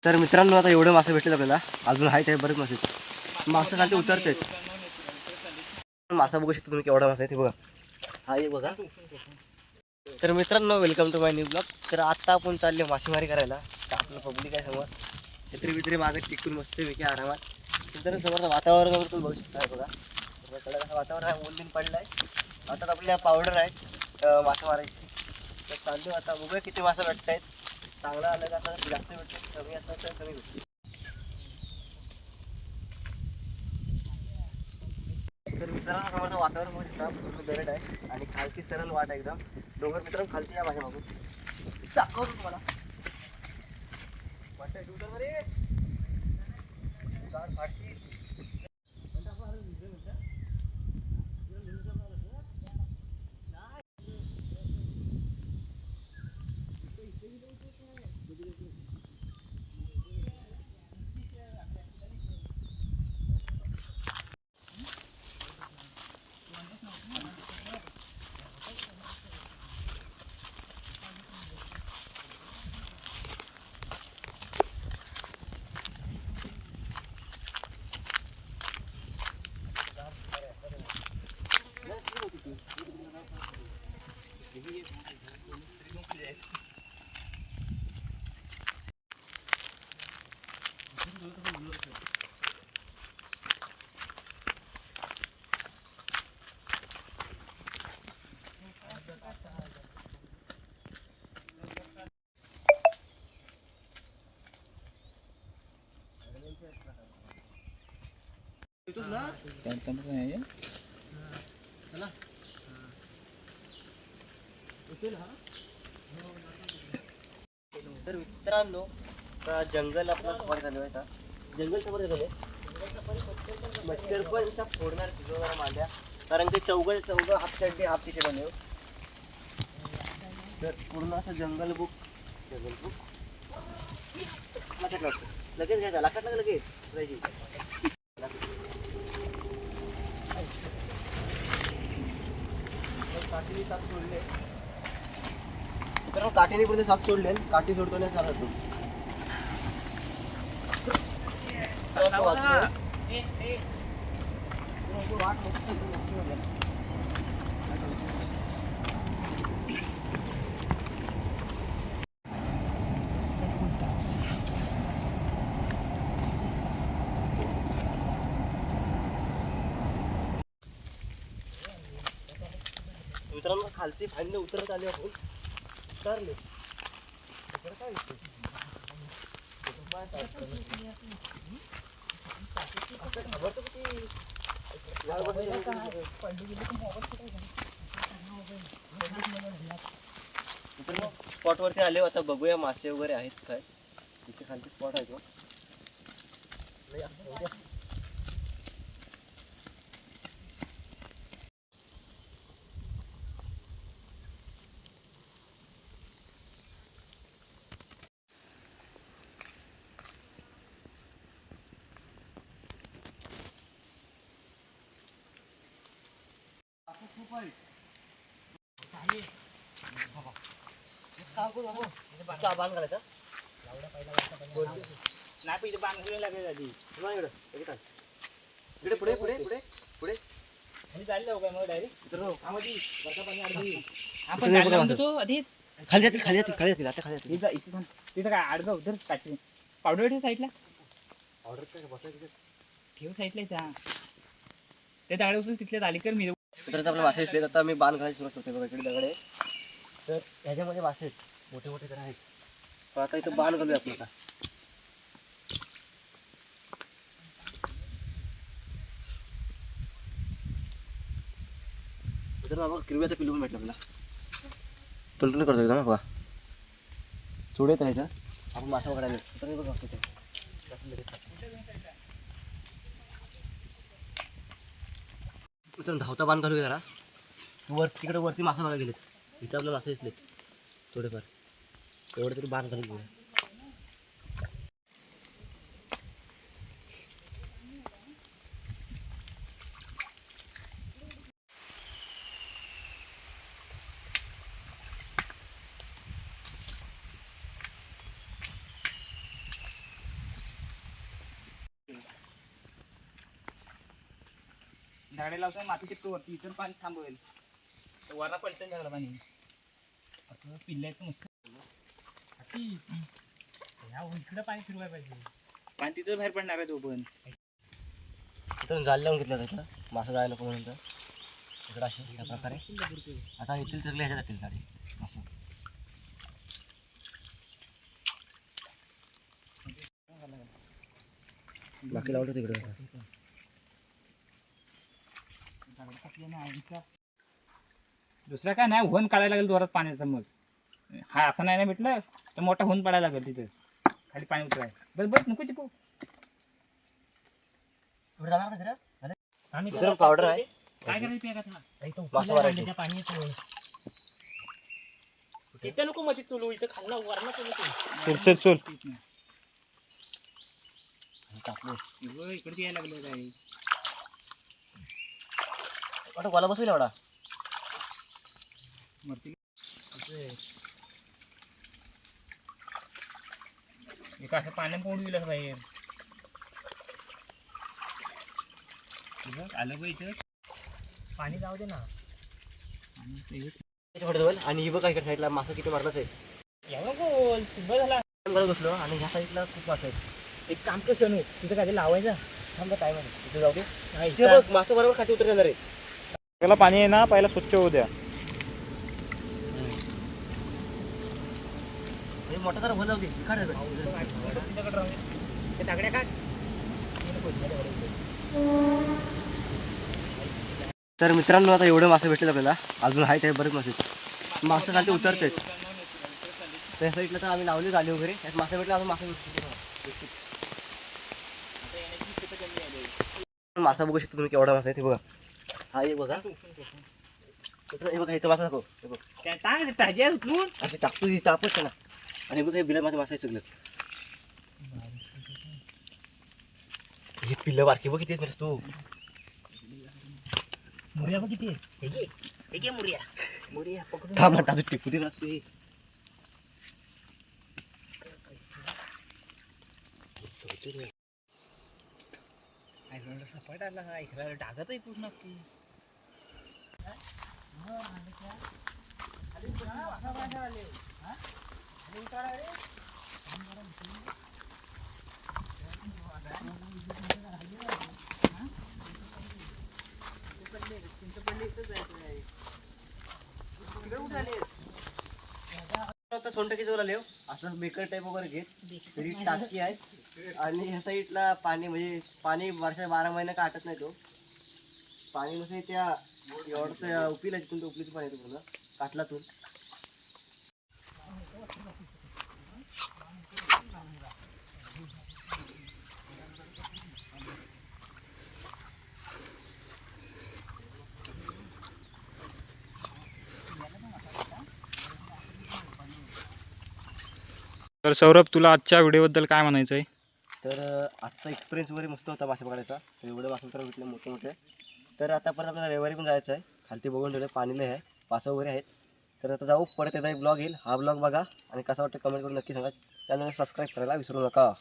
तर मित्रांनो आता एवढे मासे भेटले आपल्याला, अजून आहेत आहे बरेच मासे. मासे खाली उतरते. मासा बघू शकतो तुम्ही केवढा मासा आहे ते बघा. हा एक बघा. तर मित्रांनो welcome to my new blog. तर आता आपण चालले मासेमारी करायला. तर आपलं पब्लिक आहे समोर, छत्री बित्री मागे टिकून मस्त पैकी आरामात. तर समोरचं वातावरण तुम्ही बघू शकता बघा. कसं वातावरण आहे, ऊन दिन पडलं आहे. आता आपल्या पावडर आहे मासे मारायची. तर चाललो आता बघूया किती मासे भेटत आहेत. चांगला आलं का आता जास्त भेटते, कमी असलं तर कमी भेटते. तर मित्रांनो समोरचं वातावरण बघू शकता, पूर्ण दरड आहे आणि खालची सरळ वाट आहे एकदम. डोंगर मित्रांनो खालची या माझ्या मागून दाखवतो तुम्हाला. वाटतं टूटर रे गाड फाटची. तर मित्रांनो जंगल आपला सफारी झालं आहे. आता जंगल सफारी झाले. मच्छर पण फोडणार भिजवणार मांड्या, कारण ते चौघं half shirt half T shirt आले. तर पूर्ण असं जंगल बुक लक्षात लागतं. लगेच घ्यायचा लक्षात लागलं लगेच जायची. काठीने साथ सोडले. तर काठीने पुढे साथ सोडले, काठी सोडतो नाही चालत तू. मित्रांनो खालती फाईनली उतरत आले आपण. उतरले काय स्पॉट वरती आले. आता बघूया मासे वगैरे आहेत काय. तिथे खालचे स्पॉट आहे तो. खूप आहे बांध घालायचा नाही पहिले बांध लागेल आधी. इकडे पुढे पुढे पुढे पुढे चाललं काय मग डायरेक्ट खाली जातील खाली जातील खाली जातील आता खाली जातील. तिथं काय आडगाव उधर काठी पावडर ठेव साईडला. ऑर्डर काय बसायचं ठेव साईडला त्या दगड उचल तिथल्या आली कर. मी तर आपले मासे असले. आता मी बांध घालायची सुरुवात होते बघा. इकडे दगड आहे तर ह्याच्यामध्ये मासे आहेत मोठे मोठे तर आहेत. तर आता इथं बांध घालूया आपण. आता तर मग किरव्याचा पिलू पण भेटला आपल्याला. टुलटुल करतो एकदम बघा. चुडे तर ह्याच्या आपण मासा पकडायला तर बघा. मित्रांनो धावता बांध घालूया जरा. तिकडे वरती मासा बघायला गेलेत. इथं आपले मासे दिसलेत थोडेफार. एवढे तरी बांध घालून घेऊया. दगडे लावतो माती टिपतो वरती इथून पाणी थांबवेल तर वरला पडतं झालं पाणी असं पिल्लायचं मस्त इकडं पाणी फिरवायला पाहिजे पाणी तिथं बाहेर पडणार आहे तो पण इथून जाल लावून घेतलं त्याचं मासा जायला नको म्हणून इकडं असे अशा प्रकारे आता येथील तर ह्याच्या जातील गाडी असं बाकी लावतो तिकडे दुसरा काय नाही होऊन काढायला लागेल जोरात पाण्याचा मग हा असं नाही ना भेटलं तर मोठा होऊन पडायला लागेल तिथं खाली पाणी उतराय बस बस नको टिपू दुसरं पावडर आहे काय करायचं मासा मारायचं तिथे नको मध्ये चुलू इथं खाल्ला वरला चल टाकलो इकडे यायला लागलं काय आता गोला बसविल एवढा मरती एका असं पाण्यात पोडू दिलं बाहेर आलं बघ इथं पाणी जाऊ दे ना आणि ही बघ इकडे साईडला मासा किती मारलाच आहे एवढं गोल बरं झाला बरं बसलो आणि ह्या साईडला खूप मासा आहेत एक काम कर सोनू तिथं काय लावायचं थांबा काय म्हणत तिथे जाऊ दे इथे बघ मासा बरोबर खाली उतर येणार आहे त्याला पाणी आहे ना पहिला स्वच्छ होऊ द्या मोठा जरा भर जाऊ दे ते दगड्या काढ तर मित्रांनो आता एवढे मासे भेटले आपल्याला अजून आहे ते बरेच मासे मासे खाली उतरतेच त्या साईडला तर आम्ही लावली झाली वगैरे त्यात मासे भेटले अजून मासे भेटले मासा बघू शकतो तुम्ही केवढा मासा आहे ते बघा हा एक बघा हे बघा इथं मासा दाखव हे बघ उचलून असे टाकतो तापच ना आणि बघ हे बिला माझे मासा आहे सगळं हे पिल्लं बारकी बघ किती आहेत तू मुरिया बघ किती आहे मुरिया पकडून थांब ना टाकू टिपू दे ना तू सपाट आला हा ऐकला टाकत आहे पूर्ण सोंटकी जोला लेव असं बेकर टाईप वगैरे घेत तरी टाकी आहे आणि ह्या साईडला पाणी म्हणजे पाणी वर्षा 12 महिने का आटत नाही तो पाणी म्हणजे त्या एवढं उपिला तिथून उपलीचं पाणी येतं पूर्ण काटलातून तर सौरभ तुला आजच्या व्हिडिओबद्दल काय म्हणायचं आहे तर आजचा एक्सपिरियन्स वगैरे मस्त होता मासे पकडायचा तर एवढे मासे तर भेटले मोठे मोठे तर आता परत आपल्याला रविवारी पण जायचं आहे खालती बघून ठेवलं पाणीले आहे पासं वगैरे आहेत तर आता जाऊ परत एकदा एक ब्लॉग येईल हा ब्लॉग बघा आणि कसा वाटतं कमेंट करून नक्की सांगा चॅनलला सबस्क्राईब करायला विसरू नका